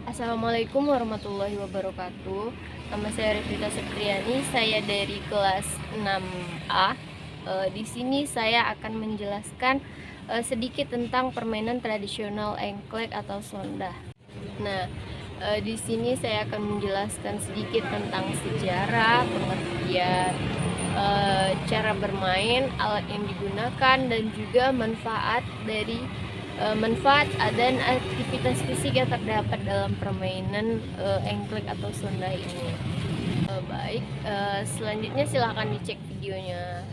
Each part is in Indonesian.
Assalamualaikum warahmatullahi wabarakatuh. Nama saya Revita Septriani, saya dari kelas 6A. Di sini saya akan menjelaskan sedikit tentang permainan tradisional engklek atau sondah. Nah, di sini saya akan menjelaskan sedikit tentang sejarah, pengertian, cara bermain, alat yang digunakan, dan juga manfaat dan aktivitas fisik yang terdapat dalam permainan engklek atau sondah ini. Baik, selanjutnya silahkan dicek videonya.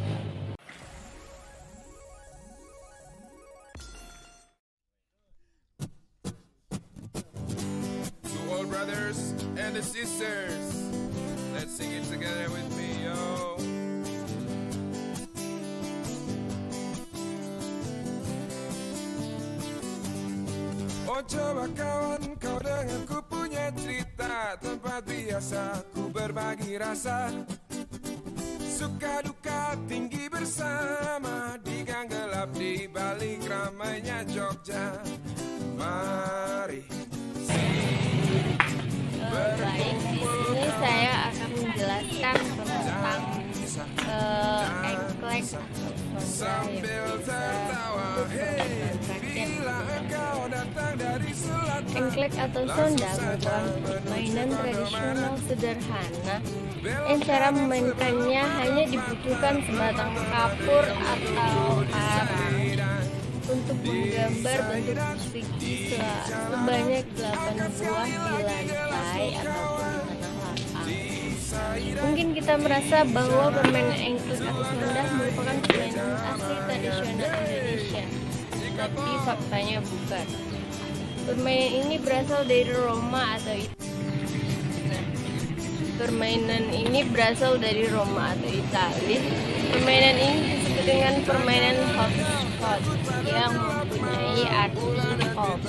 To all brothers and the sisters, let's sing it together with me, yo. Oh coba kawan, kau dengar ku punya cerita, tempat biasa ku berbagi rasa. Suka duka tinggi bersama, di gang gelap di balik ramainya Jogja. Mari Baik, di sini saya akan menjelaskan tentang engklek atau sondah yang biasa engklek atau sondah merupakan permainan tradisional sederhana yang cara memainkannya hanya dibutuhkan sebatang kapur atau arang untuk menggambar bentuk persegi sebanyak 8 buah di lantai ataupun di tanah lapang. Mungkin kita merasa bahwa permainan engklek atau sondah merupakan permainan asli tradisional Indonesia, tapi faktanya bukan. Permainan ini berasal dari Roma atau Italia. Permainan ini disebut dengan permainan hopscotch yang mempunyai arti hop,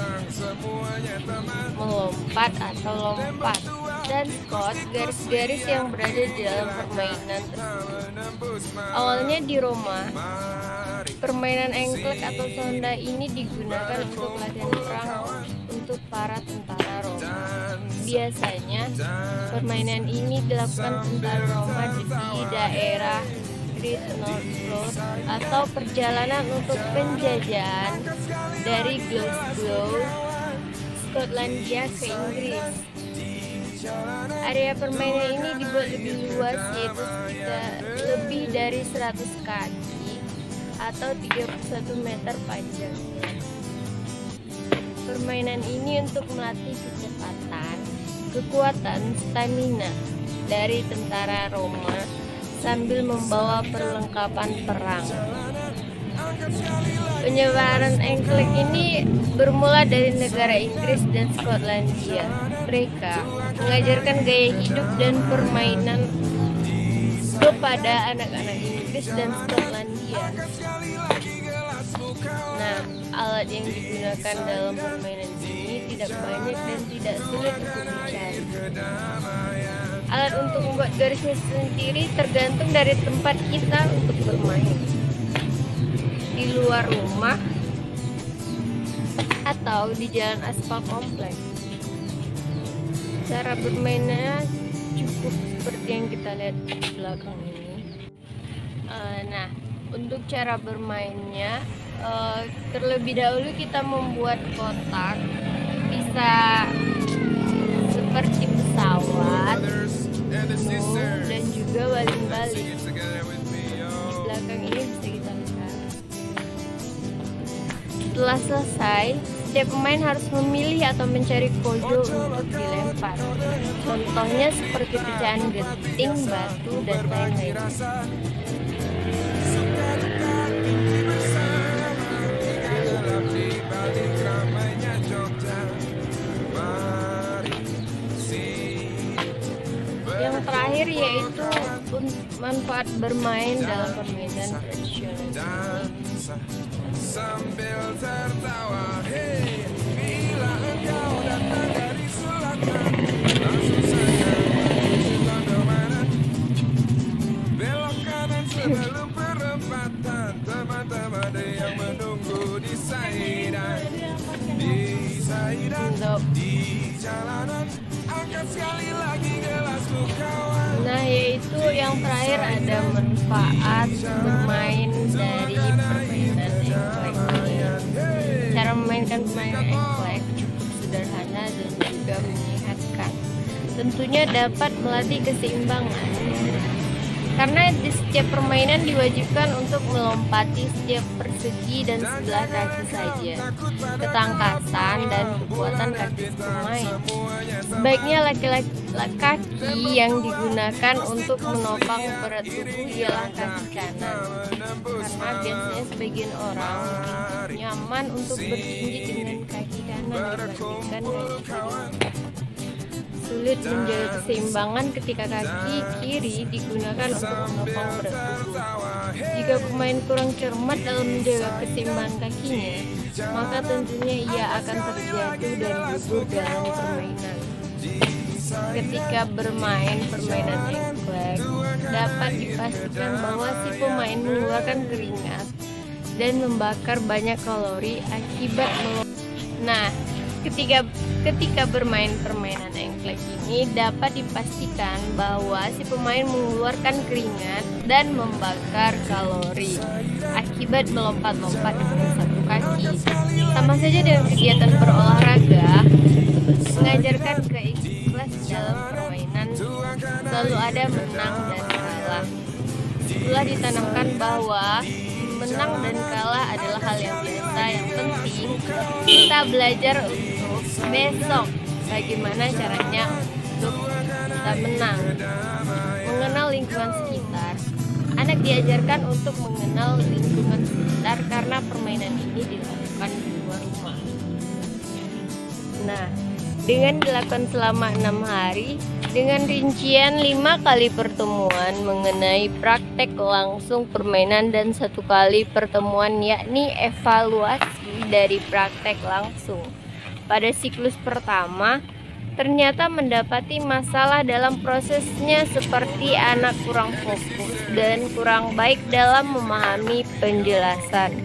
melompat atau lompat, dan scotch, garis-garis yang berada di dalam permainan tersebut. Awalnya di Roma, permainan engklek atau sondah ini digunakan untuk latihan perang untuk para tentara Roma. Biasanya, permainan ini dilakukan tentara Roma di daerah Great North Road atau perjalanan untuk penjajahan dari Glasgow, Skotlandia ke Inggris. Area permainan ini dibuat lebih luas, yaitu lebih dari 100 kaki atau 31 meter panjangnya. Permainan ini untuk melatih kecepatan, kekuatan, stamina dari tentara Roma sambil membawa perlengkapan perang. Penyebaran engklek ini bermula dari negara Inggris dan Skotlandia. Mereka mengajarkan gaya hidup dan permainan kepada anak-anak Inggris dan Skotlandia. Nah, alat yang digunakan dalam permainan ini tidak banyak dan tidak sulit untuk dicari. Alat untuk membuat garisnya sendiri tergantung dari tempat kita untuk bermain, di luar rumah atau di jalan aspal kompleks. Cara bermainnya cukup seperti yang kita lihat di belakang ini. Nah, untuk cara bermainnya, terlebih dahulu kita membuat kotak, bisa seperti pesawat, dan juga baling-baling. Di belakang ini bisa kita lihat. Setelah selesai, setiap pemain harus memilih atau mencari kojo untuk dilempar. Contohnya seperti pecahan genting, batu, dan lain-lain. Yang terakhir yaitu manfaat bermain dalam permainan tradisional. Sambil tertawa, hey, bila engkau datang dari selatan, langsung saja ke mana? Belok kanan sebelum perempatan, teman-teman ada yang menunggu di Saidan. Di Saidan. Untuk Nah, yaitu yang terakhir ada manfaat bermain dari permainan engklek ini. Cara memainkan permainan engklek cukup sederhana dan juga menyehatkan. Tentunya dapat melatih keseimbangan. Karena di setiap permainan diwajibkan untuk melompati setiap persegi dan sebelah kaki saja. Ketangkasan dan kekuatan kaki pemain. Sebaiknya kaki yang digunakan untuk menopang berat tubuh ialah kaki kanan. Karena biasanya sebagian orang lebih nyaman untuk berdiri dengan kaki kanan dibandingkan kaki kiri. Sulit menjaga keseimbangan ketika kaki kiri digunakan untuk menopang berat tubuh. Jika pemain kurang cermat dalam menjaga keseimbangan kakinya, maka tentunya ia akan terjatuh dan gugur dalam permainan. Ketika bermain permainan engklek, dapat dipastikan bahwa si pemain mengeluarkan keringat dan membakar banyak kalori akibat Ketika bermain permainan engklek ini dapat dipastikan bahwa si pemain mengeluarkan keringat dan membakar kalori akibat melompat-lompat dengan satu kaki. Sama saja dengan kegiatan berolahraga, mengajarkan keikhlasan dalam permainan selalu ada menang dan kalah. Setelah ditanamkan bahwa menang dan kalah adalah hal yang biasa, yang penting kita belajar untuk besok bagaimana caranya untuk kita menang. Mengenal lingkungan sekitar. Anak diajarkan untuk mengenal lingkungan sekitar karena permainan ini dilakukan di luar rumah. Nah, dengan dilakukan selama 6 hari dengan rincian 5 kali pertemuan mengenai praktek langsung permainan dan 1 kali pertemuan yakni evaluasi dari praktek langsung. Pada siklus pertama ternyata mendapati masalah dalam prosesnya seperti anak kurang fokus dan kurang baik dalam memahami penjelasan,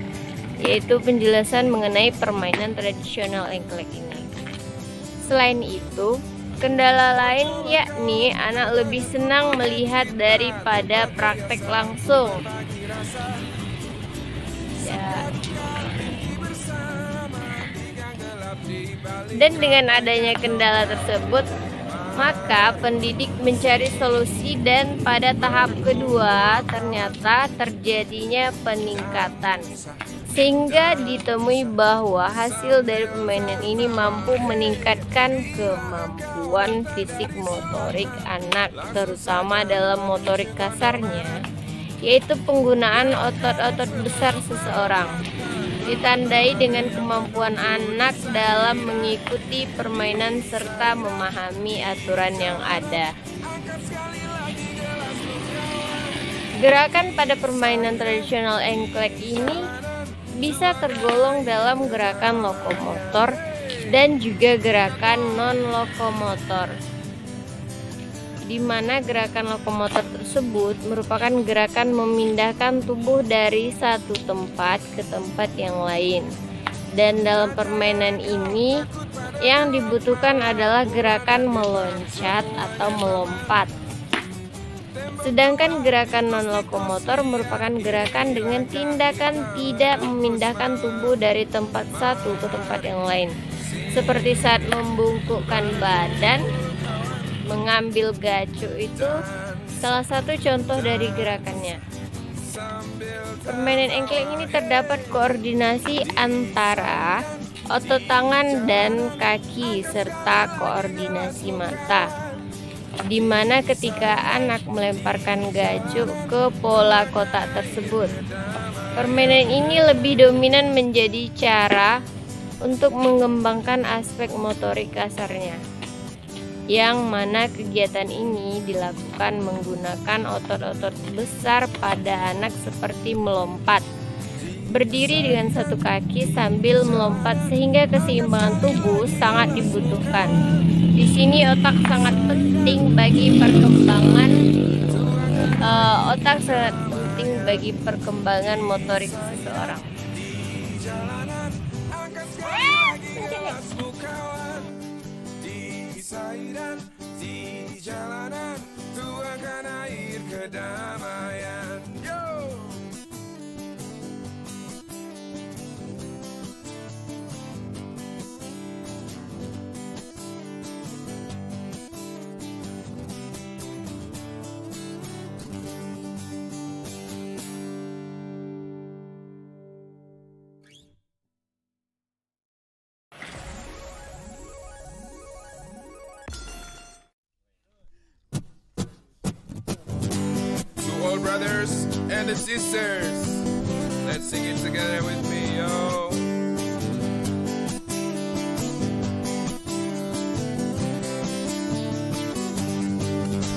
yaitu penjelasan mengenai permainan tradisional engklek ini. Selain itu, kendala lain yakni anak lebih senang melihat daripada praktek langsung. Dan dengan adanya kendala tersebut, maka pendidik mencari solusi dan pada tahap kedua ternyata terjadinya peningkatan. Sehingga ditemui bahwa hasil dari permainan ini mampu meningkatkan kemampuan fisik motorik anak, terutama dalam motorik kasarnya, yaitu penggunaan otot-otot besar seseorang. Ditandai dengan kemampuan anak dalam mengikuti permainan serta memahami aturan yang ada. Gerakan pada permainan tradisional engklek ini bisa tergolong dalam gerakan lokomotor dan juga gerakan non-lokomotor, di mana gerakan lokomotor tersebut merupakan gerakan memindahkan tubuh dari satu tempat ke tempat yang lain. Dan dalam permainan ini yang dibutuhkan adalah gerakan meloncat atau melompat. Sedangkan gerakan non-lokomotor merupakan gerakan dengan tindakan tidak memindahkan tubuh dari tempat satu ke tempat yang lain, seperti saat membungkukkan badan, mengambil gacu itu salah satu contoh dari gerakannya. Permainan engklek ini terdapat koordinasi antara otot tangan dan kaki serta koordinasi mata, di mana ketika anak melemparkan gacu ke pola kotak tersebut, permainan ini lebih dominan menjadi cara untuk mengembangkan aspek motorik kasarnya, yang mana kegiatan ini dilakukan menggunakan otot-otot besar pada anak seperti melompat, berdiri dengan satu kaki sambil melompat, sehingga keseimbangan tubuh sangat dibutuhkan. Di sini otak sangat penting bagi perkembangan motorik seseorang. brothers and the sisters. Let's sing it together with me, yo.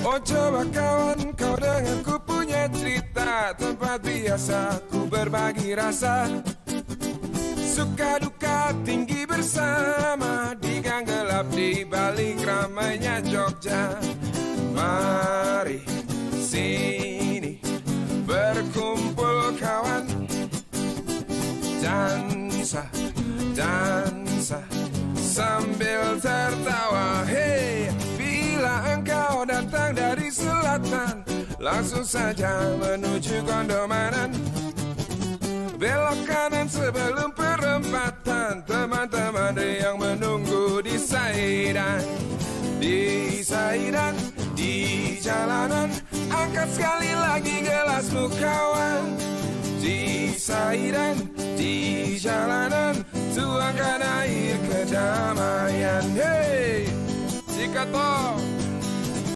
Oh coba kawan kau dengar ku punya cerita, tempat biasa ku berbagi rasa. Suka duka tinggi bersama, di gang gelap di balik ramainya Jogja. Mari sini berkumpul kawan, dansa, dansa sambil tertawa. Hey, bila engkau datang dari selatan, langsung saja menuju Gondomanan. Belok kanan sebelum perempatan, teman-teman yang menunggu di Saidan. Di Saidan, di jalanan, angkat sekali lagi gelasmu kawan. Di Saidan, di jalanan, tuangkan air kedamaian. Hey, jika toh